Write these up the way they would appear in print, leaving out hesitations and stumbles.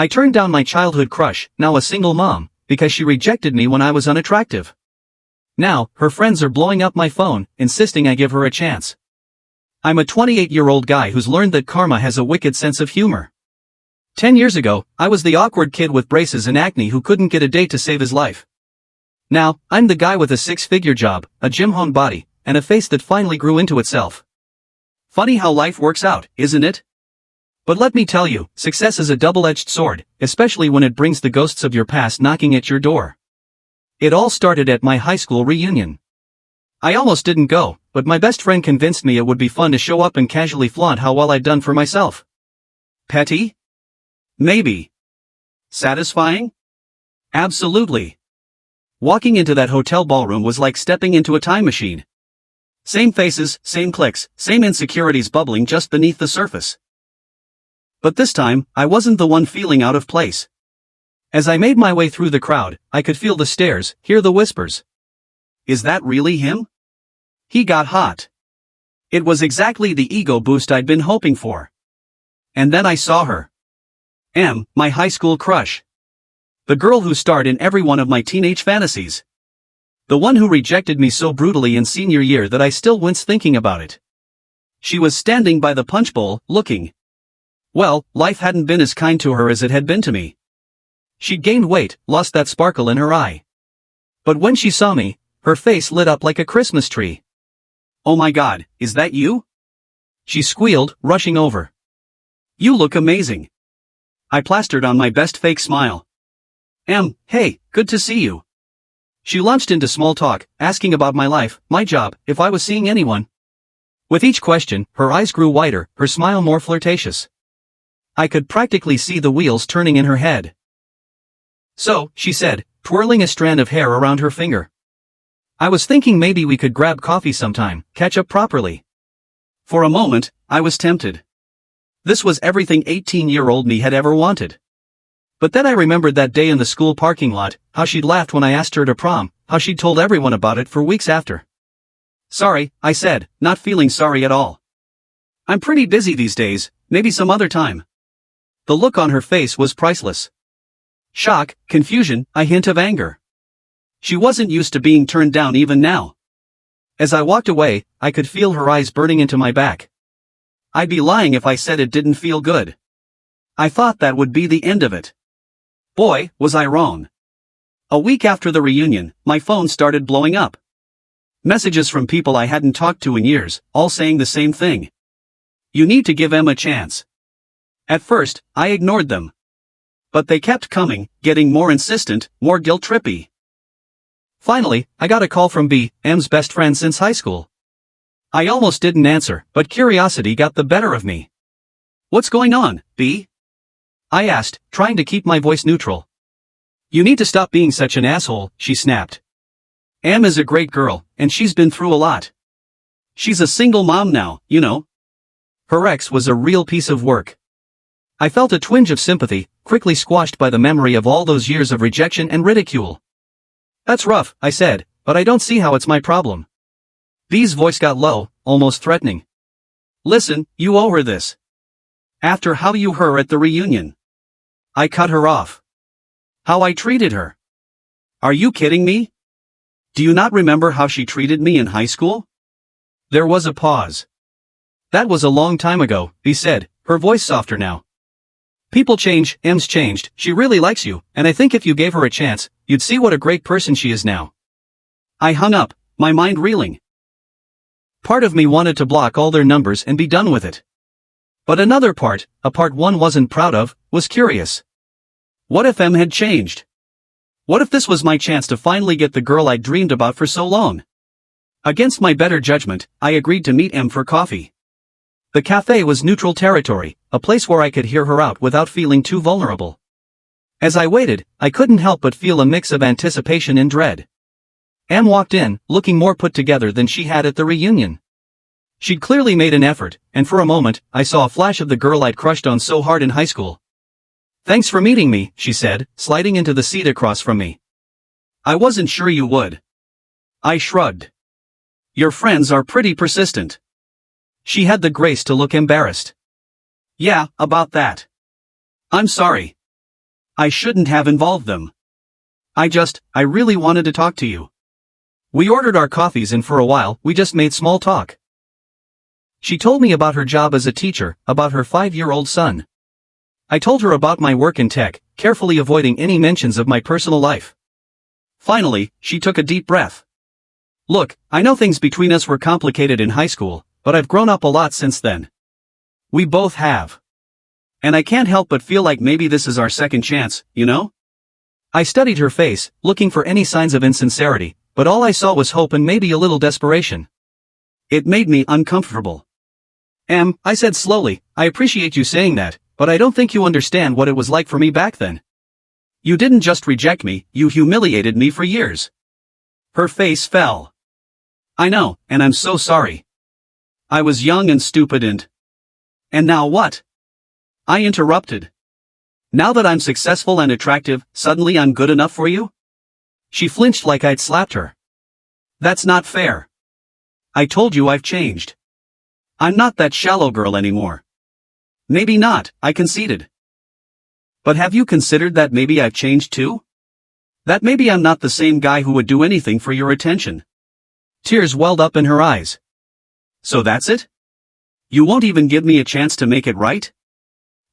I turned down my childhood crush, now a single mom, because she rejected me when I was unattractive. Now, her friends are blowing up my phone, insisting I give her a chance. I'm a 28-year-old guy who's learned that karma has a wicked sense of humor. 10 years ago, I was the awkward kid with braces and acne who couldn't get a date to save his life. Now, I'm the guy with a six-figure job, a gym-honed body, and a face that finally grew into itself. Funny how life works out, isn't it? But let me tell you, success is a double-edged sword, especially when it brings the ghosts of your past knocking at your door. It all started at my high school reunion. I almost didn't go, but my best friend convinced me it would be fun to show up and casually flaunt how well I'd done for myself. Petty? Maybe. Satisfying? Absolutely. Walking into that hotel ballroom was like stepping into a time machine. Same faces, same cliques, same insecurities bubbling just beneath the surface. But this time, I wasn't the one feeling out of place. As I made my way through the crowd, I could feel the stares, hear the whispers. Is that really him? He got hot. It was exactly the ego boost I'd been hoping for. And then I saw her. My high school crush. The girl who starred in every one of my teenage fantasies. The one who rejected me so brutally in senior year that I still wince thinking about it. She was standing by the punch bowl, looking. Well, life hadn't been as kind to her as it had been to me. She'd gained weight, lost that sparkle in her eye. But when she saw me, her face lit up like a Christmas tree. Oh my God, is that you? She squealed, rushing over. You look amazing. I plastered on my best fake smile. Hey, good to see you. She launched into small talk, asking about my life, my job, if I was seeing anyone. With each question, her eyes grew wider, her smile more flirtatious. I could practically see the wheels turning in her head. So, she said, twirling a strand of hair around her finger. I was thinking maybe we could grab coffee sometime, catch up properly. For a moment, I was tempted. This was everything 18-year-old me had ever wanted. But then I remembered that day in the school parking lot, how she'd laughed when I asked her to prom, how she'd told everyone about it for weeks after. Sorry, I said, not feeling sorry at all. I'm pretty busy these days, maybe some other time. The look on her face was priceless. Shock, confusion, a hint of anger. She wasn't used to being turned down even now. As I walked away, I could feel her eyes burning into my back. I'd be lying if I said it didn't feel good. I thought that would be the end of it. Boy, was I wrong. A week after the reunion, my phone started blowing up. Messages from people I hadn't talked to in years, all saying the same thing. You need to give Em a chance. At first, I ignored them. But they kept coming, getting more insistent, more guilt-trippy. Finally, I got a call from B, Em's best friend since high school. I almost didn't answer, but curiosity got the better of me. What's going on, B? I asked, trying to keep my voice neutral. You need to stop being such an asshole, she snapped. Em is a great girl, and she's been through a lot. She's a single mom now, you know. Her ex was a real piece of work. I felt a twinge of sympathy, quickly squashed by the memory of all those years of rejection and ridicule. That's rough, I said, but I don't see how it's my problem. B's voice got low, almost threatening. Listen, you owe her this. After how you her at the reunion. I cut her off. How I treated her. Are you kidding me? Do you not remember how she treated me in high school? There was a pause. That was a long time ago, B said, her voice softer now. People change, Em's changed, she really likes you, and I think if you gave her a chance, you'd see what a great person she is now. I hung up, my mind reeling. Part of me wanted to block all their numbers and be done with it. But another part, a part one wasn't proud of, was curious. What if Em had changed? What if this was my chance to finally get the girl I'd dreamed about for so long? Against my better judgment, I agreed to meet Em for coffee. The cafe was neutral territory, a place where I could hear her out without feeling too vulnerable. As I waited, I couldn't help but feel a mix of anticipation and dread. Em walked in, looking more put together than she had at the reunion. She'd clearly made an effort, and for a moment, I saw a flash of the girl I'd crushed on so hard in high school. Thanks for meeting me, she said, sliding into the seat across from me. I wasn't sure you would. I shrugged. Your friends are pretty persistent. She had the grace to look embarrassed. Yeah, about that. I'm sorry. I shouldn't have involved them. I really wanted to talk to you. We ordered our coffees and for a while, we just made small talk. She told me about her job as a teacher, about her 5-year-old son. I told her about my work in tech, carefully avoiding any mentions of my personal life. Finally, she took a deep breath. Look, I know things between us were complicated in high school, but I've grown up a lot since then. We both have. And I can't help but feel like maybe this is our second chance, you know? I studied her face, looking for any signs of insincerity, but all I saw was hope and maybe a little desperation. It made me uncomfortable. I said slowly, I appreciate you saying that, but I don't think you understand what it was like for me back then. You didn't just reject me, you humiliated me for years. Her face fell. I know, and I'm so sorry. I was young and stupid and now what? I interrupted. Now that I'm successful and attractive, suddenly I'm good enough for you? She flinched like I'd slapped her. That's not fair. I told you I've changed. I'm not that shallow girl anymore. Maybe not, I conceded. But have you considered that maybe I've changed too? That maybe I'm not the same guy who would do anything for your attention. Tears welled up in her eyes. So that's it? You won't even give me a chance to make it right?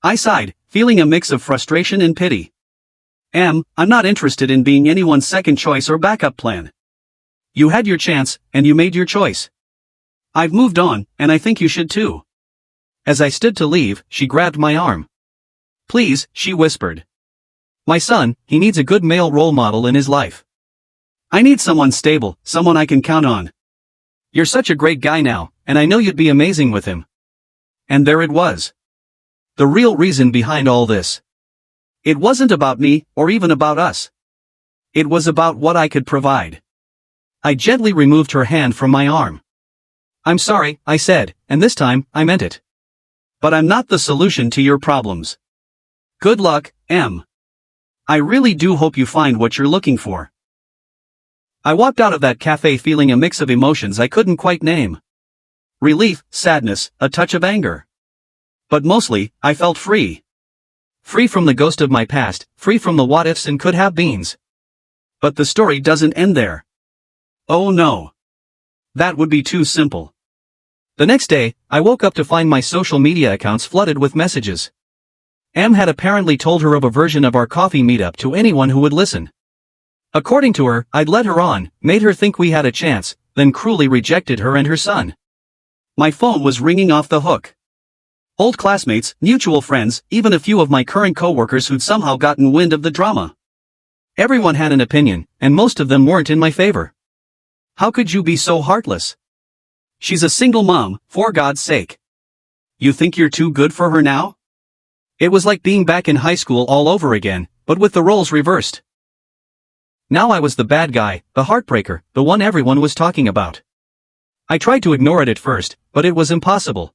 I sighed, feeling a mix of frustration and pity. I'm not interested in being anyone's second choice or backup plan. You had your chance, and you made your choice. I've moved on, and I think you should too. As I stood to leave, she grabbed my arm. Please, she whispered. My son, he needs a good male role model in his life. I need someone stable, someone I can count on. You're such a great guy now, and I know you'd be amazing with him. And there it was. The real reason behind all this. It wasn't about me, or even about us. It was about what I could provide. I gently removed her hand from my arm. I'm sorry, I said, and this time, I meant it. But I'm not the solution to your problems. Good luck, Em. I really do hope you find what you're looking for. I walked out of that cafe feeling a mix of emotions I couldn't quite name. Relief, sadness, a touch of anger. But mostly, I felt free. Free from the ghost of my past, free from the what-ifs and could-have-beens. But the story doesn't end there. Oh no. That would be too simple. The next day, I woke up to find my social media accounts flooded with messages. Em had apparently told her of a version of our coffee meetup to anyone who would listen. According to her, I'd led her on, made her think we had a chance, then cruelly rejected her and her son. My phone was ringing off the hook. Old classmates, mutual friends, even a few of my current coworkers who'd somehow gotten wind of the drama. Everyone had an opinion, and most of them weren't in my favor. How could you be so heartless? She's a single mom, for God's sake. You think you're too good for her now? It was like being back in high school all over again, but with the roles reversed. Now I was the bad guy, the heartbreaker, the one everyone was talking about. I tried to ignore it at first, but it was impossible.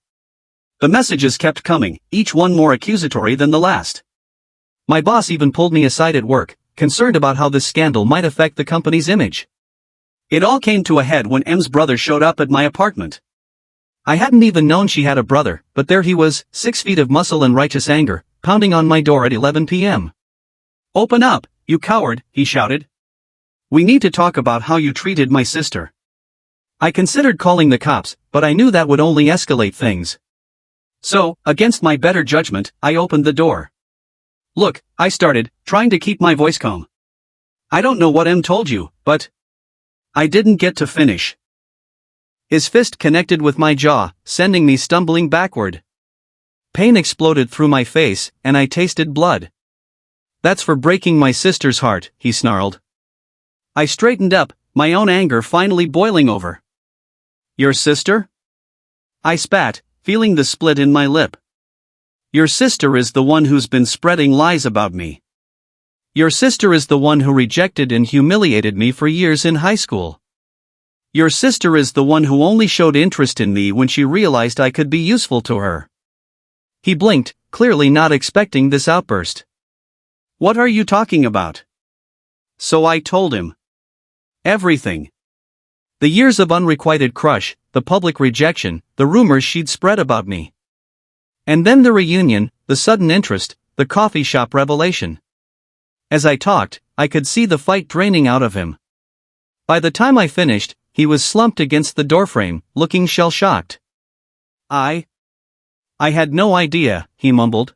The messages kept coming, each one more accusatory than the last. My boss even pulled me aside at work, concerned about how this scandal might affect the company's image. It all came to a head when Em's brother showed up at my apartment. I hadn't even known she had a brother, but there he was, 6 feet of muscle and righteous anger, pounding on my door at 11 p.m. Open up, you coward, he shouted. We need to talk about how you treated my sister. I considered calling the cops, but I knew that would only escalate things. So, against my better judgment, I opened the door. Look, I started, trying to keep my voice calm. I don't know what Em told you, but I didn't get to finish. His fist connected with my jaw, sending me stumbling backward. Pain exploded through my face, and I tasted blood. That's for breaking my sister's heart, he snarled. I straightened up, my own anger finally boiling over. Your sister? I spat, feeling the split in my lip. Your sister is the one who's been spreading lies about me. Your sister is the one who rejected and humiliated me for years in high school. Your sister is the one who only showed interest in me when she realized I could be useful to her. He blinked, clearly not expecting this outburst. What are you talking about? So I told him. Everything. The years of unrequited crush, the public rejection, the rumors she'd spread about me. And then the reunion, the sudden interest, the coffee shop revelation. As I talked, I could see the fight draining out of him. By the time I finished, he was slumped against the doorframe, looking shell-shocked. I had no idea, he mumbled.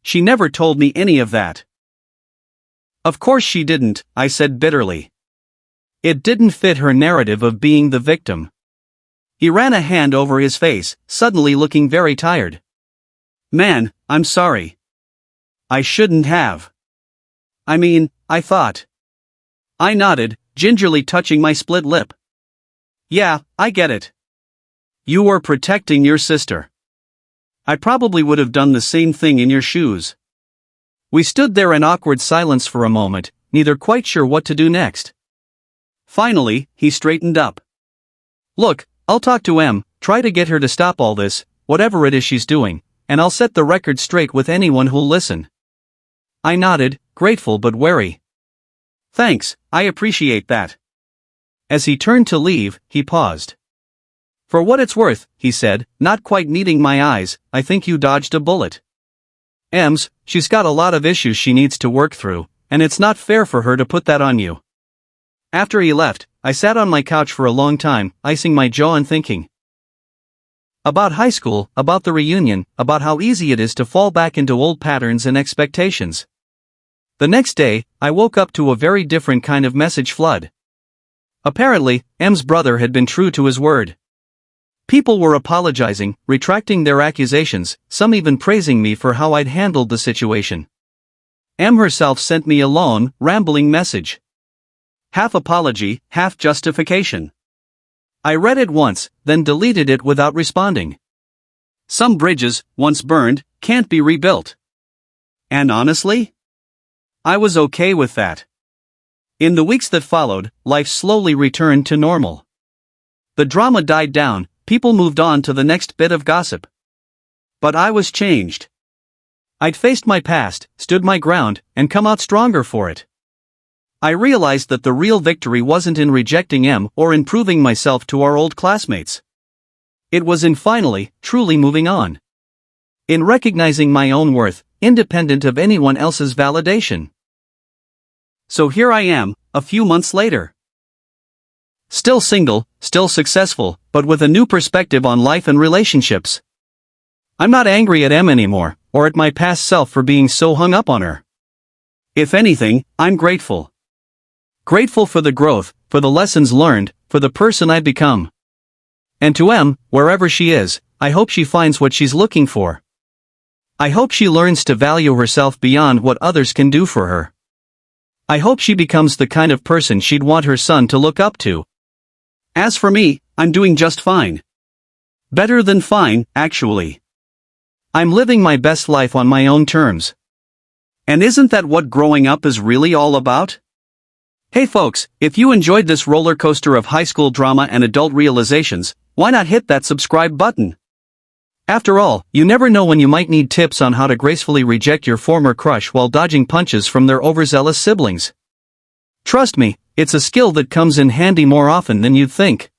She never told me any of that. Of course she didn't, I said bitterly. It didn't fit her narrative of being the victim. He ran a hand over his face, suddenly looking very tired. Man, I'm sorry. I shouldn't have. I mean, I thought. I nodded, gingerly touching my split lip. Yeah, I get it. You were protecting your sister. I probably would have done the same thing in your shoes. We stood there in awkward silence for a moment, neither quite sure what to do next. Finally, he straightened up. Look, I'll talk to Em, try to get her to stop all this, whatever it is she's doing, and I'll set the record straight with anyone who'll listen. I nodded, grateful but wary. Thanks, I appreciate that. As he turned to leave, he paused. For what it's worth, he said, not quite meeting my eyes, I think you dodged a bullet. Ems, she's got a lot of issues she needs to work through, and it's not fair for her to put that on you. After he left, I sat on my couch for a long time, icing my jaw and thinking. About high school, about the reunion, about how easy it is to fall back into old patterns and expectations. The next day, I woke up to a very different kind of message flood. Apparently, Em's brother had been true to his word. People were apologizing, retracting their accusations, some even praising me for how I'd handled the situation. Em herself sent me a long, rambling message. Half apology, half justification. I read it once, then deleted it without responding. Some bridges, once burned, can't be rebuilt. And honestly, I was okay with that. In the weeks that followed, life slowly returned to normal. The drama died down, people moved on to the next bit of gossip. But I was changed. I'd faced my past, stood my ground, and come out stronger for it. I realized that the real victory wasn't in rejecting Em or in proving myself to our old classmates. It was in finally, truly moving on. In recognizing my own worth, independent of anyone else's validation. So here I am, a few months later. Still single, still successful, but with a new perspective on life and relationships. I'm not angry at Em anymore, or at my past self for being so hung up on her. If anything, I'm grateful. Grateful for the growth, for the lessons learned, for the person I've become. And to Em, wherever she is, I hope she finds what she's looking for. I hope she learns to value herself beyond what others can do for her. I hope she becomes the kind of person she'd want her son to look up to. As for me, I'm doing just fine. Better than fine, actually. I'm living my best life on my own terms. And isn't that what growing up is really all about? Hey folks, if you enjoyed this roller coaster of high school drama and adult realizations, why not hit that subscribe button? After all, you never know when you might need tips on how to gracefully reject your former crush while dodging punches from their overzealous siblings. Trust me, it's a skill that comes in handy more often than you'd think.